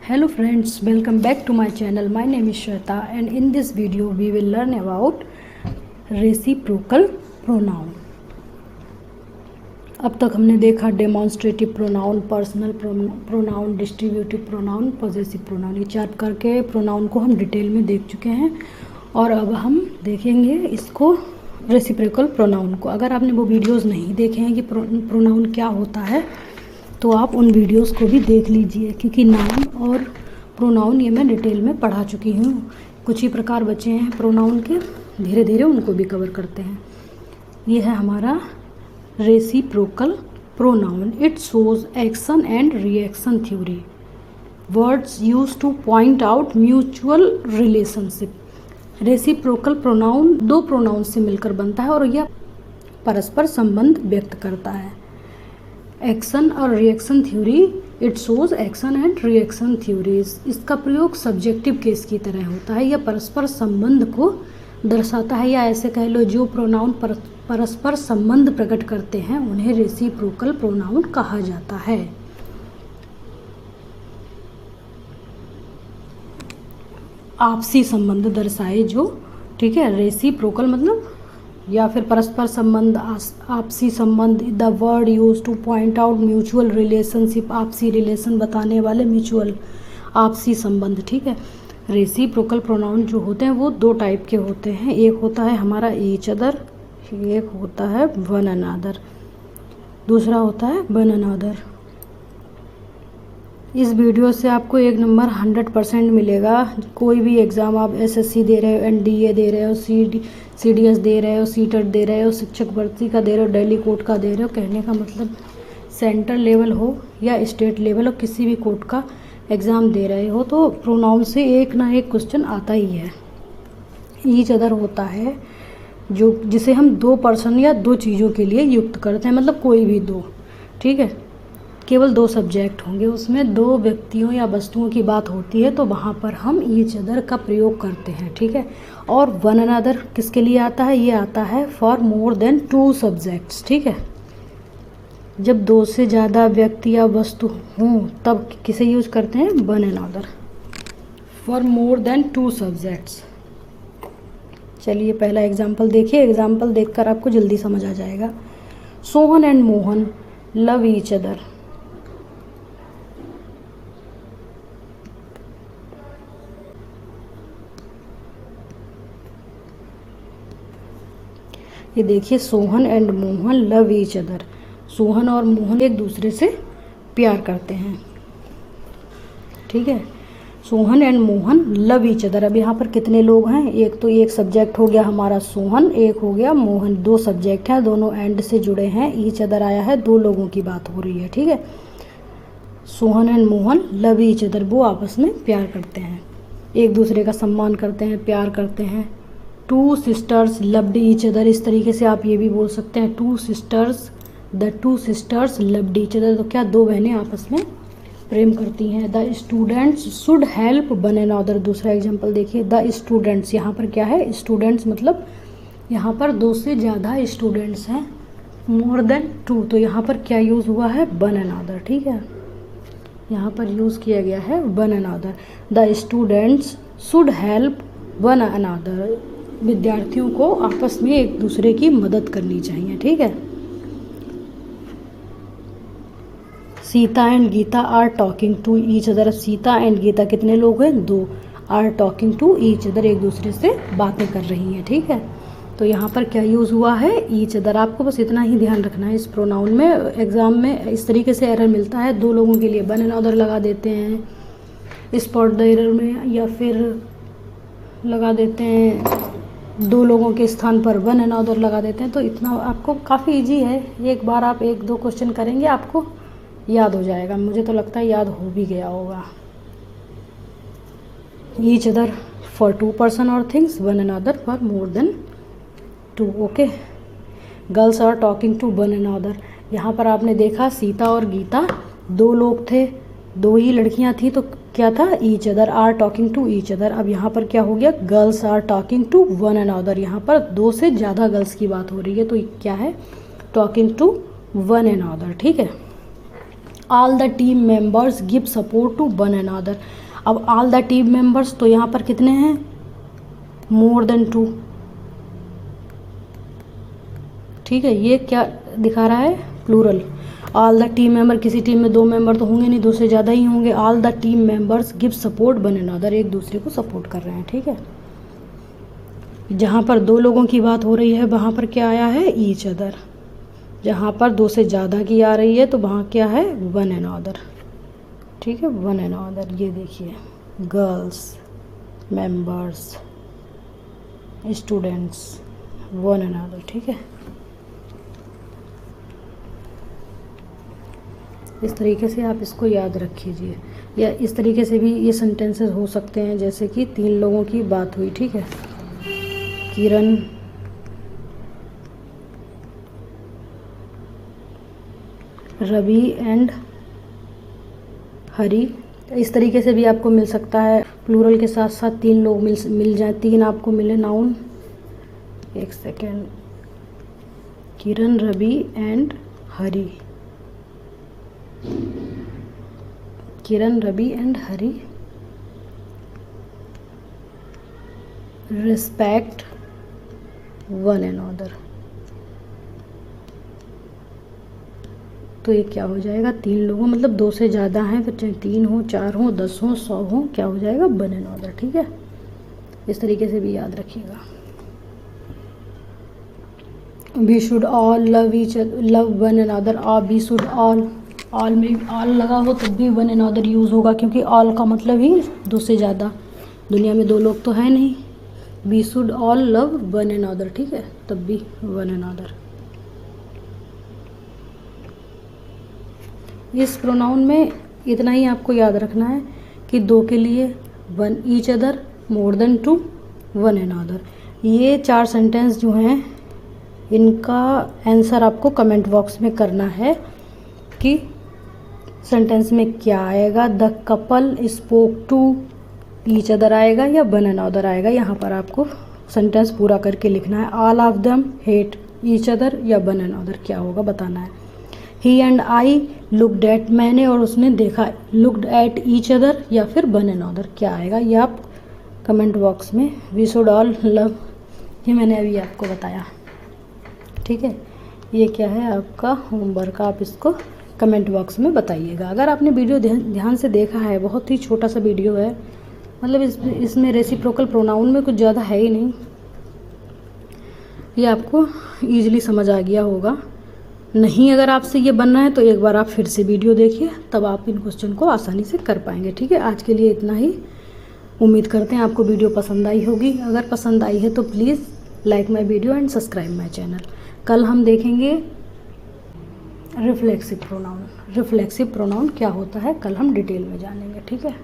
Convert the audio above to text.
Hello friends, welcome back to my channel. My name is Shweta and in this video we will learn about reciprocal pronoun. अब तक हमने देखा demonstrative pronoun, personal pronoun, distributive pronoun, possessive pronoun. ये 4 प्रकार के pronoun को हम detail में देख चुके हैं और अब हम देखेंगे इसको रेसिप्रोकल प्रोनाउन को। अगर आपने वो वीडियोस नहीं देखे हैं कि प्रोनाउन क्या होता है तो आप उन वीडियोस को भी देख लीजिए, क्योंकि नाउन और प्रोनाउन ये मैं डिटेल में पढ़ा चुकी हूँ। कुछ ही प्रकार बचे हैं प्रोनाउन के, धीरे धीरे उनको भी कवर करते हैं। ये है हमारा reciprocal pronoun. It shows action and reaction theory, words use two point out mutual relationship. Reciprocal pronoun 2 pronoun से मिलकर बनता है और यह परस्पर संबंध व्यक्त करता है। एक्शन और reaction theory, it shows action and reaction theories. इसका प्रयोग सब्जेक्टिव केस की तरह होता है। यह परस्पर संबंध को दर्शाता है, या ऐसे कह लो जो प्रोनाउन परस्पर संबंध प्रकट करते हैं उन्हें रेसिप्रोकल प्रोनाउन कहा जाता है। आपसी संबंध दर्शाए जो, ठीक है। रेसिप्रोकल मतलब या फिर परस्पर संबंध, आपसी संबंध। The word use two point out mutual relationship, आपसी रिलेशन बताने वाले म्यूचुअल, आपसी संबंध, ठीक है। रेसिप्रोकल प्रोनाउन जो होते हैं वो 2 टाइप के होते हैं। एक होता है हमारा ईच अदर, एक होता है वन अनदर, दूसरा होता है वन अनदर। इस वीडियो से आपको 1 नंबर 100% मिलेगा। कोई भी एग्ज़ाम आप एसएससी दे रहे हो, एनडीए दे रहे हो, सीडीएस दे रहे हो, सीटेट दे रहे हो, शिक्षक भर्ती का दे रहे हो, दिल्ली कोर्ट का दे रहे हो, कहने का मतलब सेंट्रल लेवल हो या स्टेट लेवल हो, किसी भी कोर्ट का एग्ज़ाम दे रहे हो तो प्रोनाउन से एक ना एक क्वेश्चन आता ही है। ईच अदर होता है जो जिसे हम 2 पर्सन या 2 चीज़ों के लिए युक्त करते हैं, मतलब कोई भी 2, ठीक है। केवल 2 सब्जेक्ट होंगे, उसमें 2 व्यक्तियों या वस्तुओं की बात होती है तो वहाँ पर हम ईच अदर का प्रयोग करते हैं, ठीक है। और वन अनदर किसके लिए आता है? ये आता है फॉर मोर देन 2 सब्जेक्ट्स, ठीक है। जब 2 से ज़्यादा व्यक्ति या वस्तु हों तब किसे यूज करते हैं? One another, for more than 2 subjects. चलिए पहला एग्जाम्पल देखिए। एग्जाम्पल देखकर आपको जल्दी समझ आ जाएगा। Sohan and Mohan love each other. ये देखिए, Sohan and Mohan love each other. Sohan और मोहन एक दूसरे से प्यार करते हैं, ठीक है। Sohan and Mohan love each other. अब यहाँ पर कितने लोग हैं? एक सब्जेक्ट हो गया हमारा सोहन, एक हो गया मोहन। 2 सब्जेक्ट हैं, दोनों एंड से जुड़े हैं। ईच अदर आया है, 2 लोगों की बात हो रही है, ठीक है। Sohan and Mohan love each other, वो आपस में प्यार करते हैं, एक दूसरे का सम्मान करते हैं, प्यार करते हैं। 2 सिस्टर्स लव्ड ईच अदर, इस तरीके से आप ये भी बोल सकते हैं। 2 sisters, the 2 sisters loved each other. तो क्या 2 बहनें आपस में प्रेम करती हैं। The students should help one another. दूसरा एग्जाम्पल देखिए, द स्टूडेंट्स। यहाँ पर क्या है? स्टूडेंट्स मतलब यहाँ पर 2 से ज़्यादा स्टूडेंट्स हैं, मोर देन 2, तो यहाँ पर क्या यूज़ हुआ है? वन अनदर, ठीक है। यहाँ पर यूज़ किया गया है one another. The students should help one another. विद्यार्थियों को आपस में एक दूसरे की मदद करनी चाहिए, ठीक है। Sita and Gita are talking to each other. Sita and Gita कितने लोग हैं? 2, are talking to each other, एक दूसरे से बातें कर रही हैं, ठीक है। तो यहाँ पर क्या यूज़ हुआ है? Each other. आपको बस इतना ही ध्यान रखना है। इस प्रोनाउन में एग्ज़ाम में इस तरीके से एरर मिलता है, 2 लोगों के लिए वन अनदर लगा देते हैं स्पॉट द एरर में, या फिर लगा देते हैं 2 लोगों के स्थान पर वन अनदर लगा देते हैं। तो इतना आपको काफ़ी इजी है। एक बार आप 1-2 क्वेश्चन करेंगे आपको याद हो जाएगा। मुझे तो लगता है याद हो भी गया होगा। ईच अदर फॉर 2 पर्सन और things, one another for more than 2, okay. Girls are talking to one another. यहाँ पर आपने देखा सीता और गीता 2 लोग थे, 2 ही लड़कियाँ थी, तो क्या था? Each other, are talking to each other. अब यहाँ पर क्या हो गया? Girls are talking to one another. यहाँ पर 2 से ज़्यादा गर्ल्स की बात हो रही है, तो क्या है? टॉकिंग टू वन अनदर, ठीक है। All the team members give support to one another. अब ऑल द टीम मेंबर्स तो यहाँ पर कितने हैं, मोर देन 2, ठीक है। ये क्या दिखा रहा है, plural. All the team member, किसी टीम में 2 मेंबर तो होंगे नहीं, 2 से ज़्यादा ही होंगे। All the team members give support one another, एक दूसरे को सपोर्ट कर रहे हैं, ठीक है। जहाँ पर 2 लोगों की बात हो रही है वहाँ पर क्या आया है, ईच अदर। जहाँ पर 2 से ज़्यादा की आ रही है तो वहाँ क्या है, वन अनदर, ठीक है, वन अनदर। ये देखिए, girls, members, students, one another, ठीक है। इस तरीके से आप इसको याद रखिए, या इस तरीके से भी ये सेंटेंसेस हो सकते हैं, जैसे कि 3 लोगों की बात हुई, ठीक है। किरण, रवि एंड हरी, इस तरीके से भी आपको मिल सकता है। प्लूरल के साथ साथ 3 लोग मिल जाए, 3 आपको मिले नाउन। एक second, Kiran, Ravi and Hari, Kiran, Ravi and Hari respect one another. तो ये क्या हो जाएगा, 3 लोगों, मतलब 2 से ज़्यादा हैं, फिर चाहे 3 हो, 4 हो, 10 हो, 100 हो, क्या हो जाएगा, वन अनदर, ठीक है। इस तरीके से भी याद रखिएगा। We should all love one another, और वी शुड ऑल में ऑल लगा हो तब भी वन अनदर यूज़ होगा, क्योंकि ऑल का मतलब ही 2 से ज़्यादा, दुनिया में 2 लोग तो है नहीं। We should all love one another, ठीक है, तब भी वन अनदर। इस प्रोनाउन में इतना ही आपको याद रखना है कि 2 के लिए वन ईच अदर, मोर देन 2, वन अनदर। ये 4 सेंटेंस जो हैं इनका आंसर आपको कमेंट बॉक्स में करना है कि सेंटेंस में क्या आएगा, the couple spoke to each other आएगा या वन अनदर आएगा। यहाँ पर आपको सेंटेंस पूरा करके लिखना है। All of them hate each other या वन अनदर, क्या होगा बताना है। ही एंड आई लुक्ड एट, मैंने और उसने देखा, लुक्ड एट ईच अदर या फिर वन अनदर, क्या आएगा ये आप कमेंट बॉक्स में। वी शुड ऑल लव, ये मैंने अभी आपको बताया, ठीक है। ये क्या है आपका होमवर्क, आप इसको कमेंट बॉक्स में बताइएगा। अगर आपने वीडियो ध्यान से देखा है, बहुत ही छोटा सा वीडियो है, मतलब इसमें रेसिप्रोकल प्रोनाउन में कुछ ज़्यादा है ही नहीं, ये आपको ईजिली समझ आ गया होगा। नहीं अगर आपसे ये बनना है तो एक बार आप फिर से वीडियो देखिए, तब आप इन क्वेश्चन को आसानी से कर पाएंगे, ठीक है। आज के लिए इतना ही, उम्मीद करते हैं आपको वीडियो पसंद आई होगी। अगर पसंद आई है तो please like my video and subscribe my channel. कल हम देखेंगे रिफ्लेक्सिव प्रोनाउन। रिफ्लेक्सिव प्रोनाउन क्या होता है कल हम डिटेल में जानेंगे, ठीक है।